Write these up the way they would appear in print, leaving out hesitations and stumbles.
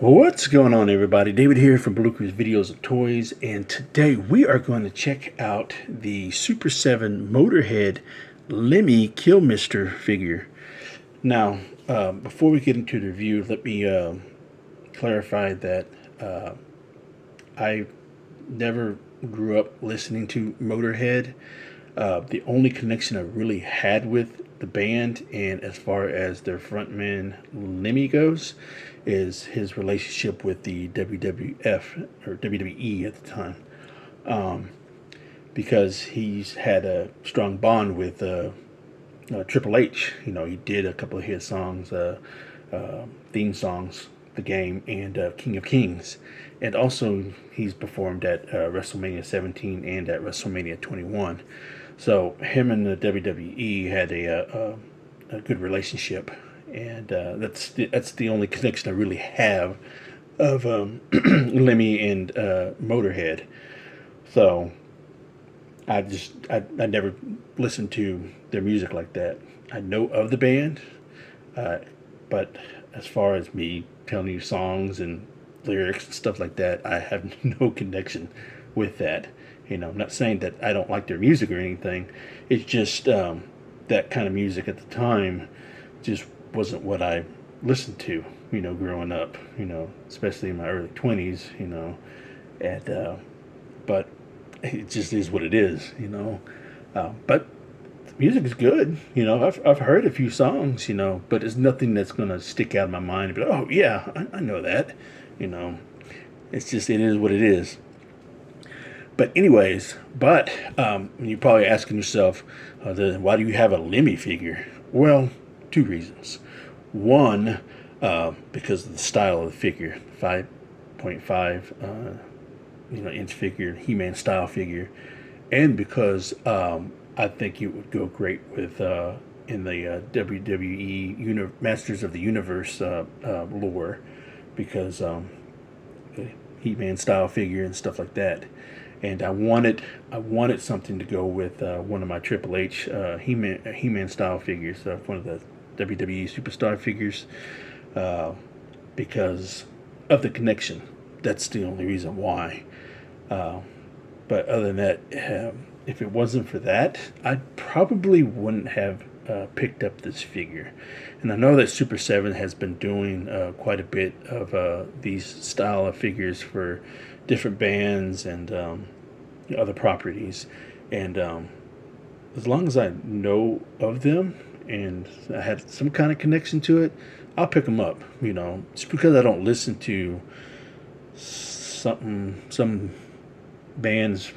What's going on, everybody? David here from Bluckers Videos and Toys, and today we are going to check out the Super 7 Motorhead Lemmy Kilmister figure. Now, before we get into the review, let me clarify that I never grew up listening to Motorhead. The only connection I really had with the band, and as far as their frontman Lemmy goes, is his relationship with the WWF or WWE at the time, because he's had a strong bond with Triple H. You know, he did a couple of his songs, theme songs, The Game, and King of Kings. And also, he's performed at WrestleMania 17 and at WrestleMania 21. So, him and the WWE had a good relationship. And that's the only connection I really have of Lemmy and Motorhead. So, I never listened to their music like that. I know of the band, but as far as me telling you songs and lyrics and stuff like that, I have no connection with that. You know, I'm not saying that I don't like their music or anything. It's just that kind of music at the time just wasn't what I listened to. You know, growing up. You know, especially in my early 20s. You know, and but it just is what it is. You know, but music is good. You know, I've heard a few songs. You know, but it's nothing that's gonna stick out of my mind and be like, oh yeah, I know that. You know, it's just it is what it is. But anyways, you're probably asking yourself, why do you have a Lemmy figure? Well, two reasons. One, because of the style of the figure, 5.5 inch figure, He-Man style figure, and because I think it would go great with in the WWE Masters of the Universe lore, because He-Man style figure and stuff like that. And I wanted something to go with one of my Triple H He-Man style figures, one of the WWE Superstar figures, because of the connection. That's the only reason why. But other than that, if it wasn't for that, I probably wouldn't have picked up this figure. And I know that Super 7 has been doing quite a bit of these style of figures for different bands and other properties. And as long as I know of them and I have some kind of connection to it, I'll pick them up. You know, just because I don't listen to some bands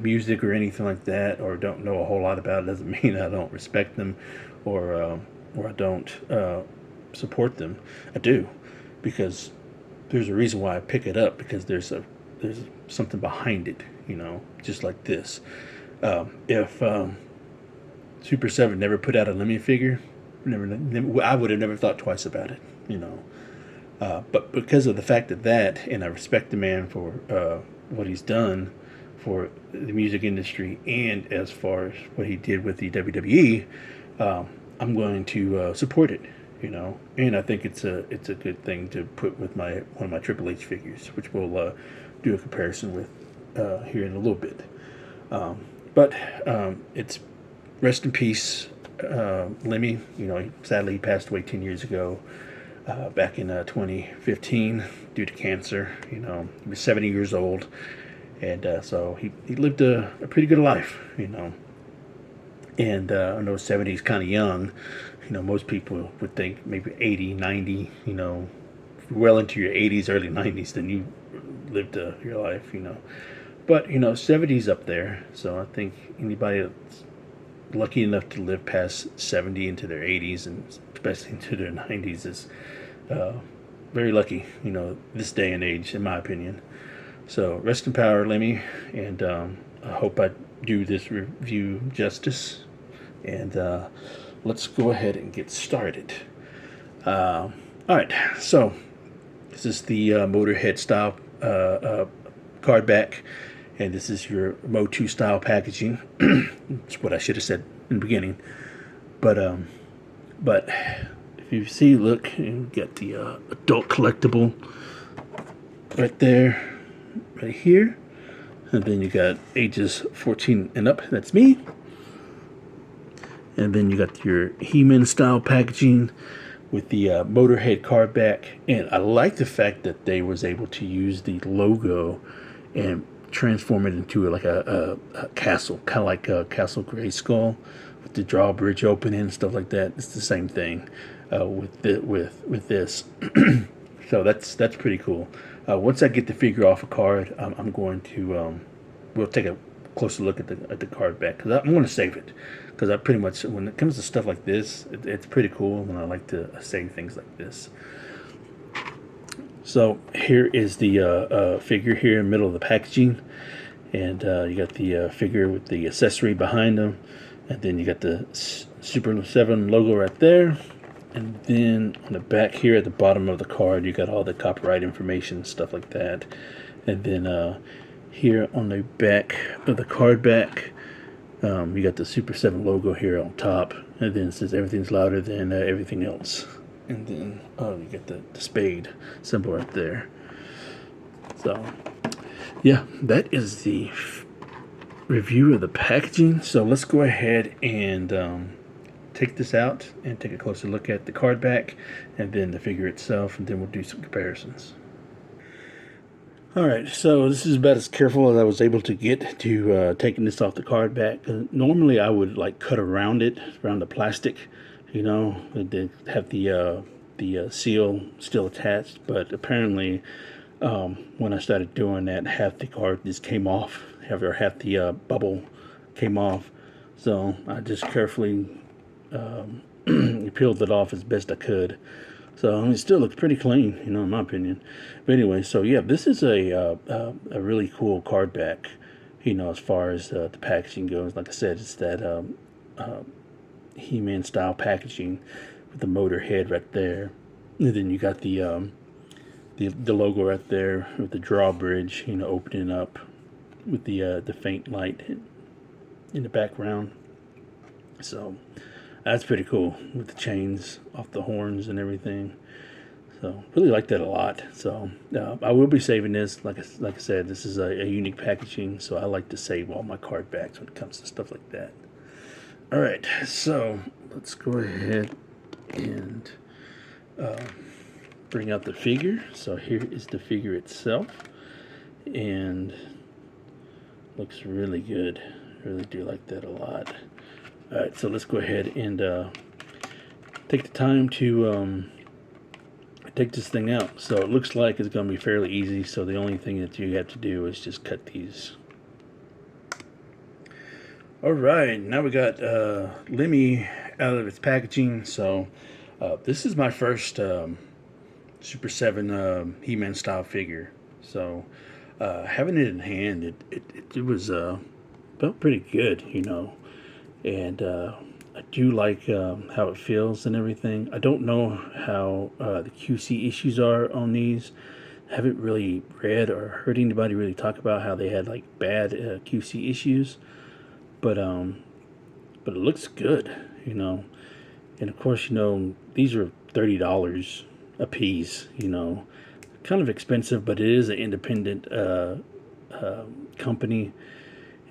music or anything like that, or don't know a whole lot about it, doesn't mean I don't respect them or I don't support them. I do, because there's a reason why I pick it up, because there's something behind it. You know, just like this. If Super 7 never put out a Lemmy figure, I would have never thought twice about it. You know, but because of the fact of that, and I respect the man for what he's done for the music industry, and as far as what he did with the WWE, I'm going to support it. You know, and I think it's a good thing to put with one of my Triple H figures, which we'll do a comparison with here in a little bit. But it's rest in peace, Lemmy. You know, sadly he passed away 10 years ago, back in 2015 due to cancer. You know, he was 70 years old, and so he lived a pretty good life. You know, and I know 70 is kind of young. You know, most people would think maybe 80, 90, you know, well into your 80s, early 90s, then you lived your life, you know. But, you know, 70's up there. So I think anybody that's lucky enough to live past 70 into their 80s and especially into their 90s is very lucky, you know, this day and age, in my opinion. So rest in power, Lemmy, and I hope I do this review justice. And let's go ahead and get started. All right, so this is the Motorhead style card back, and this is your Mo2 style packaging. That's what I should have said in the beginning. But you see, look, you got the adult collectible right there, right here. And then you got ages 14 and up, that's me. And then you got your He-Man style packaging with the Motorhead card back. And I like the fact that they was able to use the logo and transform it into like a castle, kind of like a Castle Grayskull with the drawbridge opening and stuff like that. It's the same thing with this. So that's pretty cool. Once I get the figure off a card, I'm going to we'll take a closer look at the card back, because I'm going to save it, because I pretty much, when it comes to stuff like this, it's pretty cool, and I like to save things like this. So here is the figure here in the middle of the packaging, and you got the figure with the accessory behind them, and then you got the Super 7 logo right there, and then on the back here at the bottom of the card you got all the copyright information and stuff like that. And then here on the back of the card back, you got the Super 7 logo here on top, and then it says everything's louder than everything else. And then you get the spade symbol right there. So yeah, that is the review of the packaging. So let's go ahead and take this out and take a closer look at the card back and then the figure itself, and then we'll do some comparisons. Alright, so this is about as careful as I was able to get to taking this off the card back. Normally I would like cut around it, around the plastic, you know, and have the seal still attached, but apparently when I started doing that, half the card just came off, or half the bubble came off. So I just carefully peeled it off as best I could. So I mean, it still looks pretty clean, you know, in my opinion. But anyway, so yeah, this is a really cool card back, you know, as far as the packaging goes. Like I said, it's that He-Man style packaging with the Motorhead right there, and then you got the logo right there with the drawbridge, you know, opening up with the faint light in the background. So that's pretty cool with the chains off the horns and everything. So really like that a lot. So I will be saving this. Like I said, this is a unique packaging, so I like to save all my card backs when it comes to stuff like that. All right, so let's go ahead and bring out the figure. So here is the figure itself, and looks really good. Really do like that a lot. Alright, so let's go ahead and take the time to take this thing out. So it looks like it's going to be fairly easy, so the only thing that you have to do is just cut these. Alright, now we got Lemmy out of its packaging. So this is my first Super 7 He-Man style figure. So having it in hand, it was felt pretty good, you know. And I do like how it feels and everything. I don't know how the QC issues are on these. I haven't really read or heard anybody really talk about how they had like bad QC issues, but it looks good, you know. And of course, you know, these are $30 a piece, you know, kind of expensive, but it is an independent company,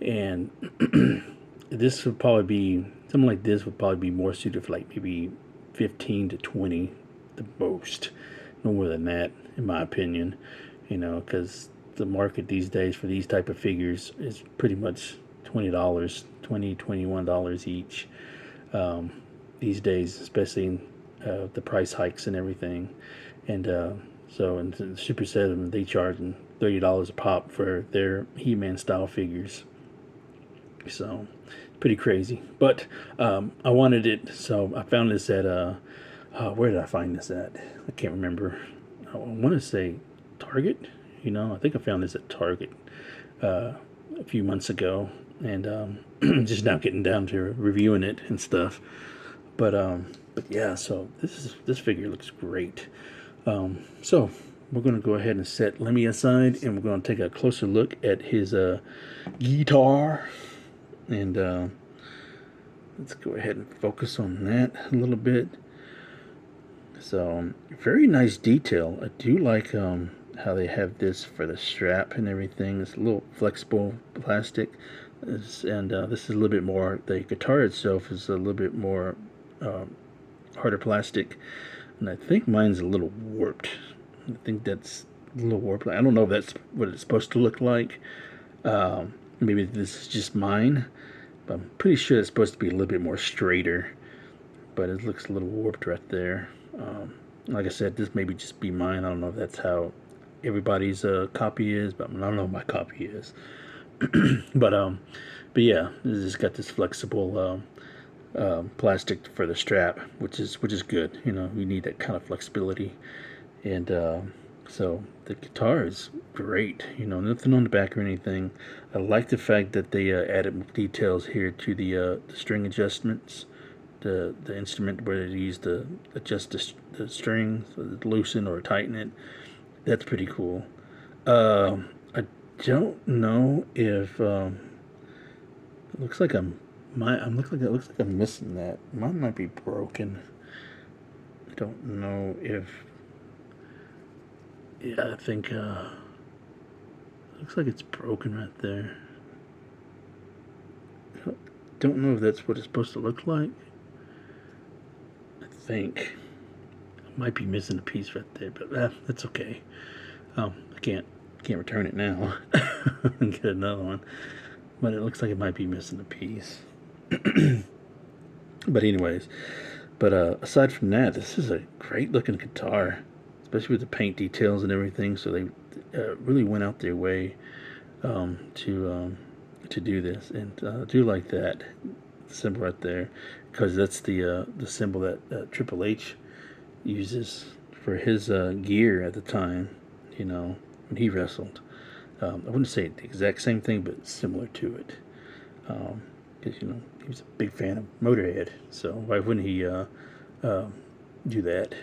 and this would probably be, something like this would probably be more suited for like maybe 15 to 20 the most, no more than that in my opinion, you know, because the market these days for these type of figures is pretty much $20, $21 each these days, especially the price hikes and everything. And so in the Super 7 they charge $30 a pop for their He-Man style figures. So pretty crazy, but I wanted it, so I found this at where did I find this at? I can't remember. I want to say Target, you know. I think I found this at Target a few months ago, and just now getting down to reviewing it and stuff. But yeah, so this figure looks great. So we're going to go ahead and set Lemmy aside, and we're going to take a closer look at his guitar. And let's go ahead and focus on that a little bit. So very nice detail. I do like how they have this for the strap and everything. It's a little flexible plastic, and this is a little bit more. The guitar itself is a little bit more harder plastic, and I think mine's a little warped. I think that's a little warped. I don't know if that's what it's supposed to look like. Maybe this is just mine, but I'm pretty sure it's supposed to be a little bit more straighter. But it looks a little warped right there. Like I said, this maybe just be mine. I don't know if that's how everybody's copy is, but I don't know what my copy is. but yeah, it's got this flexible plastic for the strap, which is good. You know, you need that kind of flexibility, and so the guitar is great. You know, nothing on the back or anything. I like the fact that they added details here to the string adjustments. The instrument where they use to adjust the strings, loosen or tighten it. That's pretty cool. I don't know if it looks like it looks like I'm missing that. Mine might be broken. I don't know if. Yeah, I think looks like it's broken right there. Don't know if that's what it's supposed to look like. I think I might be missing a piece right there, but that's okay. I can't return it now and get another one. But it looks like it might be missing a piece. But anyways, aside from that, this is a great looking guitar, especially with the paint details and everything. So they really went out their way to do this, and I do like that symbol right there, because that's the symbol that Triple H uses for his gear at the time, you know, when he wrestled. I wouldn't say the exact same thing, but similar to it, because you know he was a big fan of Motorhead, so why wouldn't he do that?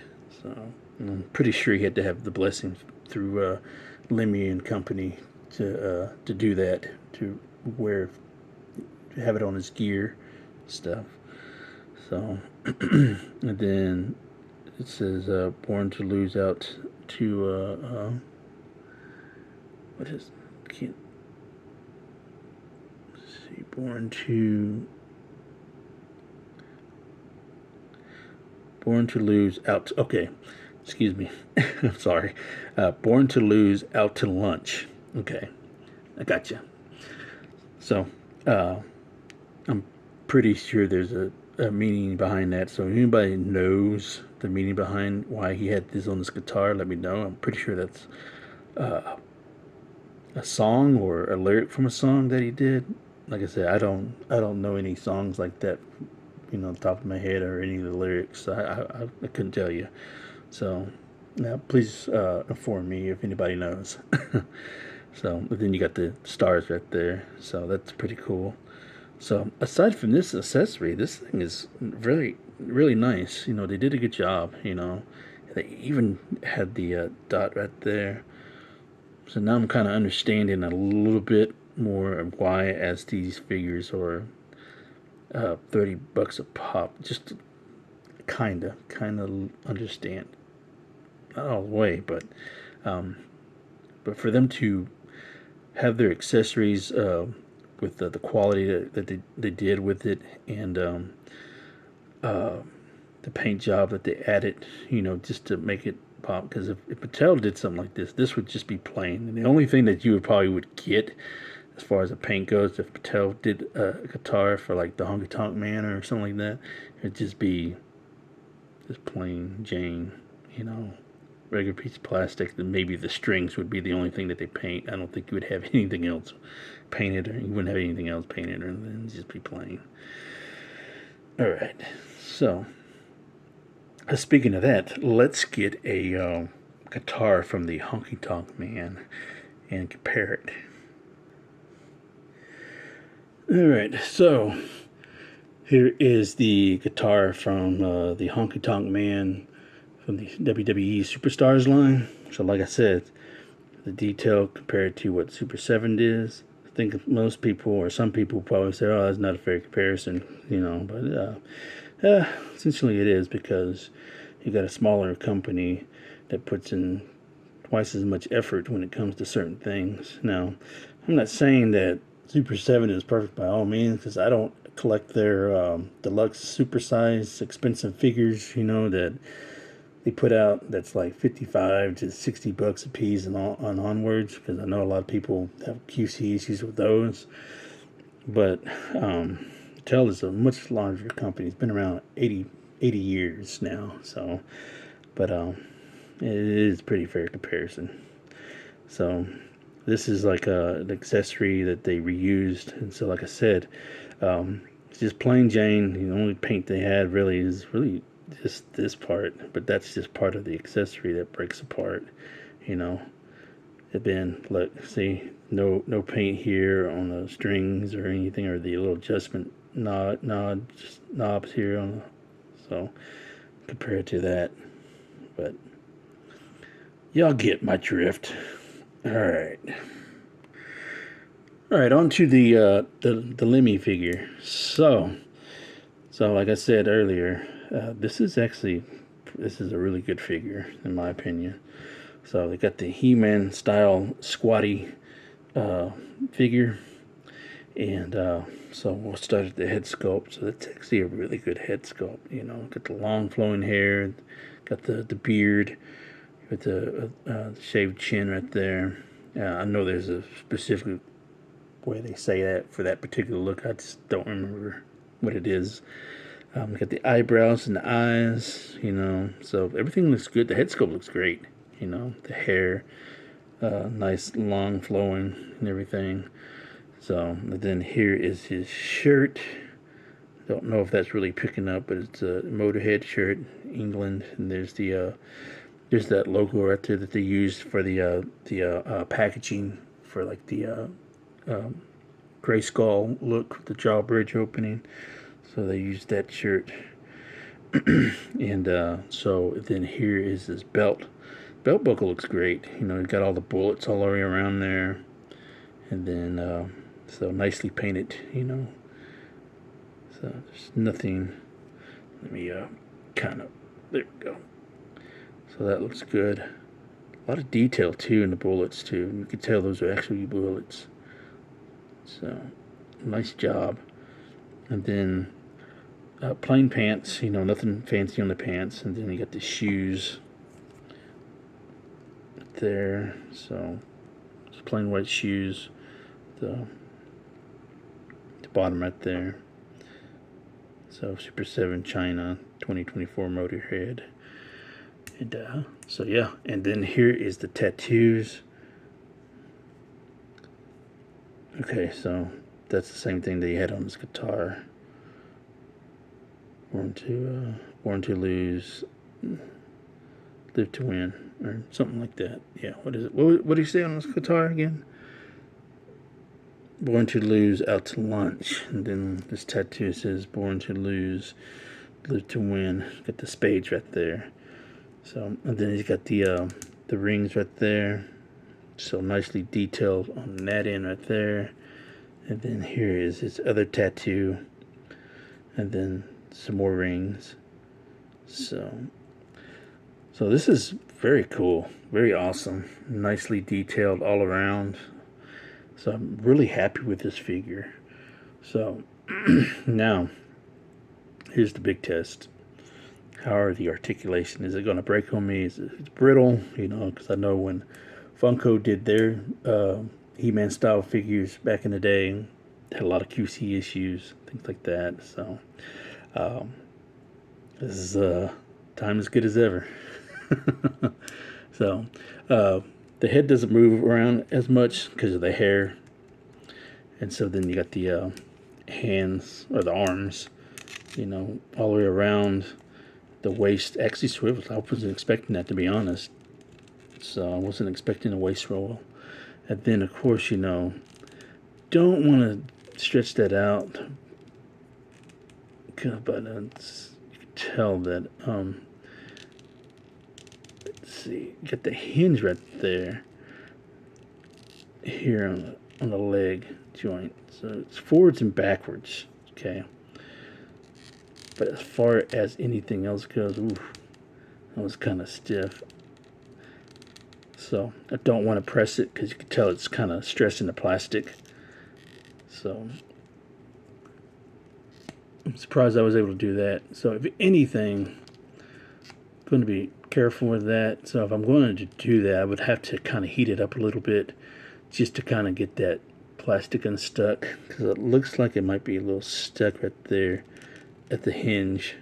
So I'm pretty sure he had to have the blessing through Lemmy and company to do that, to have it on his gear stuff. So and then it says born to lose out to what is, can't see, born to lose out, okay, excuse me. I'm sorry. Born to lose out to lunch. Okay, I got you. So I'm pretty sure there's a meaning behind that. So if anybody knows the meaning behind why he had this on his guitar, let me know. I'm pretty sure that's a song or a lyric from a song that he did. Like I said, I don't know any songs like that, you know, on the top of my head, or any of the lyrics. I couldn't tell you. So now please inform me if anybody knows. So then you got the stars right there. So that's pretty cool. So aside from this accessory, this thing is really, really nice. You know, they did a good job. You know, they even had the dot right there. So now I'm kind of understanding a little bit more of why, as these figures are $30 a pop. Just kind of understand. Not all the way, but for them to have their accessories with the quality that they did with it, and the paint job that they added, you know, just to make it pop. Because if Patel did something like this would just be plain. And the only thing that you would get as far as the paint goes, if Patel did a guitar for like the Honky Tonk Man or something like that, it'd just be just plain Jane, you know, regular piece of plastic. Then maybe the strings would be the only thing that they paint. I don't think you would have anything else painted, or you wouldn't have anything else painted, or it'd just be plain. All right, so speaking of that, let's get a guitar from the Honky Tonk Man and compare it. All right, so here is the guitar from the Honky Tonk Man from the WWE Superstars line. So like I said, the detail compared to what Super 7 is, I think most people, or some people, probably say, oh, that's not a fair comparison, you know, but essentially it is, because you got a smaller company that puts in twice as much effort when it comes to certain things. Now, I'm not saying that Super 7 is perfect by all means, because I don't collect their deluxe supersized expensive figures, that they put out that's like 55 to 60 bucks a piece and on onwards, because I know a lot of people have QC issues with those. But Mattel is a much larger company. It's been around 80 years now, so but it is pretty fair comparison. So this is like an accessory that they reused, and so like I said, it's just plain Jane. The only paint they had really is really just this part, but that's just part of the accessory that breaks apart. And then look, see, no paint here on the strings or anything, or the little adjustment knobs here on so compared to that. But y'all get my drift. All right, on to the Lemmy figure. So like I said earlier, this is a really good figure in my opinion. So they got the He-Man style squatty figure, and so we'll start at the head sculpt. So that's actually a really good head sculpt. Got the long flowing hair, got the beard, with the shaved chin right there. I know there's a specific way they say that for that particular look. I just don't remember what it is. Got the eyebrows and the eyes, so everything looks good. The head sculpt looks great, the hair, nice long flowing and everything. So then here is his shirt. Don't know if that's really picking up, but it's a Motorhead shirt, England, and there's that logo right there that they used for the packaging for like the gray skull look with the jawbridge opening. So they used that shirt. And so then here is his belt. Belt buckle looks great. He's got all the bullets all the way around there. And then, so nicely painted, So there's nothing. Let me there we go. So that looks good. A lot of detail too in the bullets too. You can tell those are actually bullets. So nice job. And then plain pants, nothing fancy on the pants. And then you got the shoes there. So just plain white shoes. The bottom right there. So Super 7 China 2024 Motorhead. And so yeah, and then here is the tattoos. Okay, so that's the same thing that he had on his guitar. Born to lose, live to win, or something like that. Yeah, what is it? What did he say on his guitar again? Born to lose, out to lunch. And then this tattoo says born to lose, live to win. Got the spades right there. So, and then he's got the rings right there. So nicely detailed on that end right there. And then here is his other tattoo. And then some more rings. So this is very cool. Very awesome. Nicely detailed all around. So I'm really happy with this figure. So now, here's the big test. How are the articulation? Is it going to break on me? It's brittle, because I know when Funko did their He-Man style figures back in the day, they had a lot of QC issues, things like that. So this is time as good as ever. So the head doesn't move around as much because of the hair, and so then you got the hands or the arms, all the way around. The waist actually swivels. I wasn't expecting that, to be honest. So I wasn't expecting a waist roll. And then, of course, don't want to stretch that out. But you can tell that, let's see, you got the hinge right there. Here on the leg joint. So it's forwards and backwards. Okay. But as far as anything else goes, oof, That was kind of stiff. So I don't want to press it because you can tell it's kind of stressing the plastic. So I'm surprised I was able to do that. So if anything, I'm going to be careful with that. So if I'm going to do that, I would have to kind of heat it up a little bit just to kind of get that plastic unstuck, because it looks like it might be a little stuck right there at the hinge.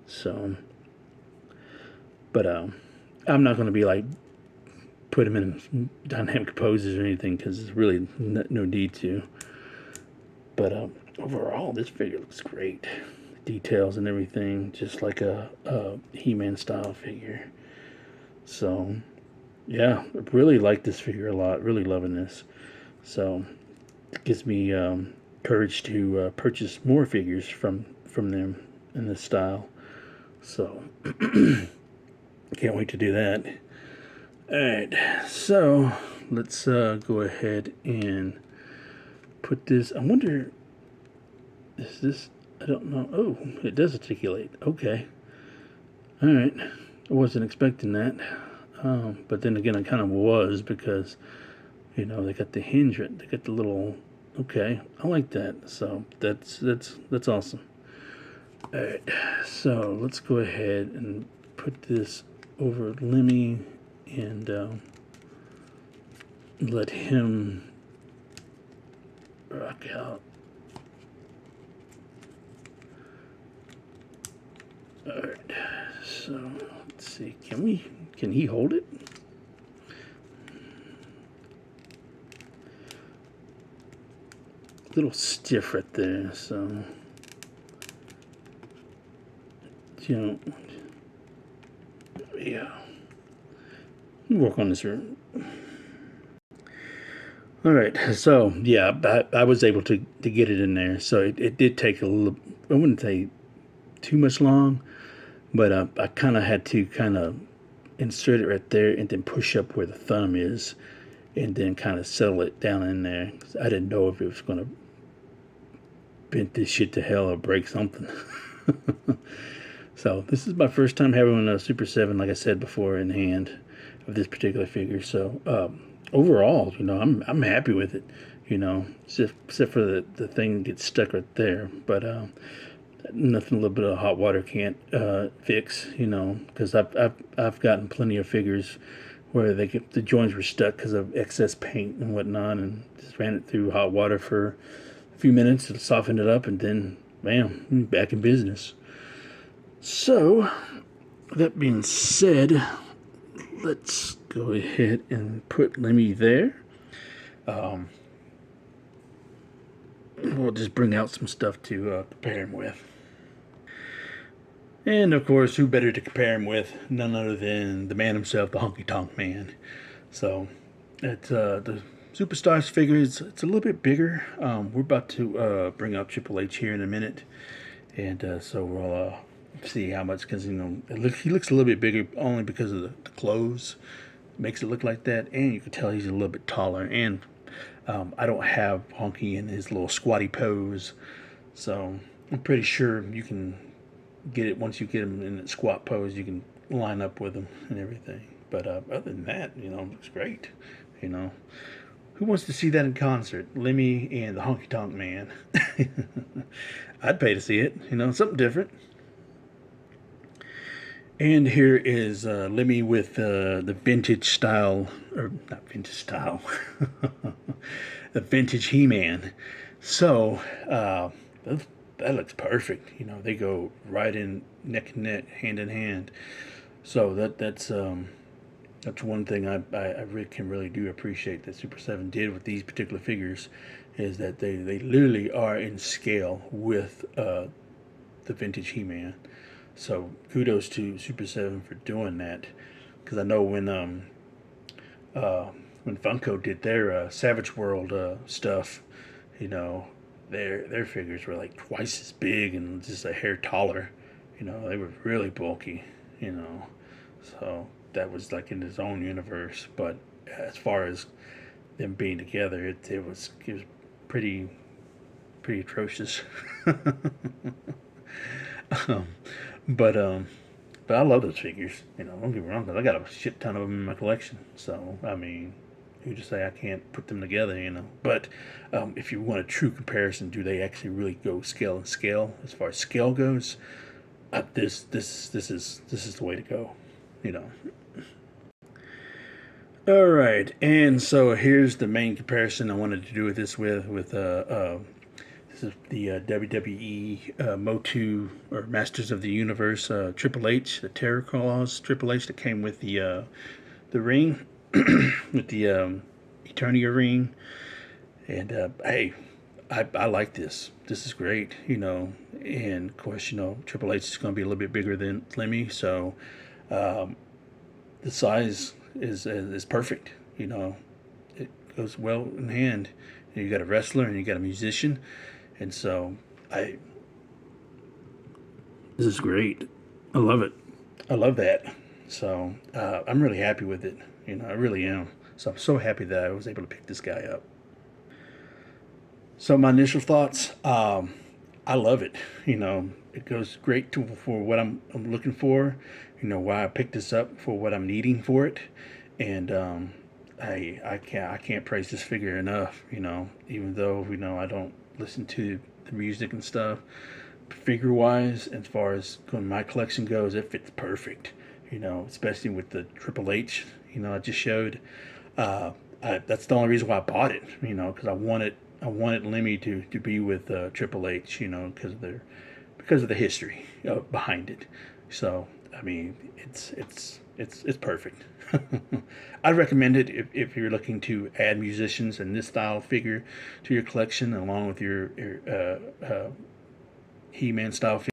So, but I'm not going to be like put them in dynamic poses or anything, because there's really no need to. But overall, this figure looks great. The details and everything, just like a He-Man style figure. So, yeah, I really like this figure a lot. Really loving this. So, it gives me courage to purchase more figures from them in this style. So, can't wait to do that. Alright, so let's go ahead and put this. I wonder, is this, I don't know. Oh, it does articulate. Okay. Alright, I wasn't expecting that. But then again, I kind of was, because, you know, they got the hinge, they got the little, okay, I like that. So that's awesome. Alright, so let's go ahead and put this over Lemmy and let him rock out. Alright, so let's see, can he hold it? A little stiff right there, so you know, yeah. Work on this room. All right, so yeah, I was able to get it in there. So it did take a little, I wouldn't say too much long, but I kind of had to kind of insert it right there and then push up where the thumb is, and then kind of settle it down in there. I didn't know if it was going to bend this shit to hell or break something. So this is my first time having a Super 7, like I said before, in hand of this particular figure. So overall, you know, I'm happy with it. You know, except for the thing gets stuck right there, but nothing a little bit of hot water can't fix. You know, because I've gotten plenty of figures where the joints were stuck because of excess paint and whatnot, and just ran it through hot water for a few minutes to soften it up, and then bam, back in business. So, that being said, let's go ahead and put Lemmy there. We'll just bring out some stuff to compare him with. And of course, who better to compare him with? None other than the man himself, the Honky Tonk Man. So, it's the Superstars figure. It's a little bit bigger. We're about to bring out Triple H here in a minute, and so we'll see how much, because, you know, he looks a little bit bigger only because of the clothes. Makes it look like that, and you can tell he's a little bit taller. And I don't have Honky in his little squatty pose, so I'm pretty sure you can get it once you get him in that squat pose. You can line up with him and everything. But other than that, you know, it looks great. You know, who wants to see that in concert? Lemmy and the Honky Tonk Man. I'd pay to see it. You know, something different. And here is Lemmy with the vintage style, or not vintage style, the vintage He-Man. So that looks perfect. You know, they go right in neck and neck, hand in hand. So that's one thing I really do appreciate that Super 7 did with these particular figures, is that they literally are in scale with the vintage He-Man. So kudos to Super 7 for doing that, because I know when Funko did their Savage World stuff, you know, their figures were like twice as big and just a hair taller. You know, they were really bulky. You know, so that was like in his own universe. But as far as them being together, it was pretty atrocious. But But I love those figures. You know, don't get me wrong, 'cause I got a shit ton of them in my collection. So I mean, who to say I can't put them together? You know. But if you want a true comparison, do they actually really go scale and scale as far as scale goes? This is the way to go. You know. All right, and so here's the main comparison I wanted to do with this this is the WWE Motu or Masters of the Universe Triple H, the Terror Claws Triple H that came with the ring, with the Eternia ring, and hey, I like this. This is great, you know, and of course, you know, Triple H is going to be a little bit bigger than Lemmy, so the size is perfect. You know, it goes well in hand. You got a wrestler and you got a musician, and so this is great. I love it. I love that. So I'm really happy with it. You know, I really am. So I'm so happy that I was able to pick this guy up. So my initial thoughts, I love it. You know, it goes great for what I'm looking for. You know, why I picked this up for what I'm needing for it, and I can't praise this figure enough. You know, even though I don't listen to the music and stuff, figure wise, as far as my collection goes, it fits perfect. You know, especially with the Triple H. You know, I just showed. That's the only reason why I bought it. You know, because I wanted Lemmy to be with Triple H. You know, because of the history behind it. So I mean, it's perfect. I'd recommend it if you're looking to add musicians and this style figure to your collection, along with your He-Man style figure.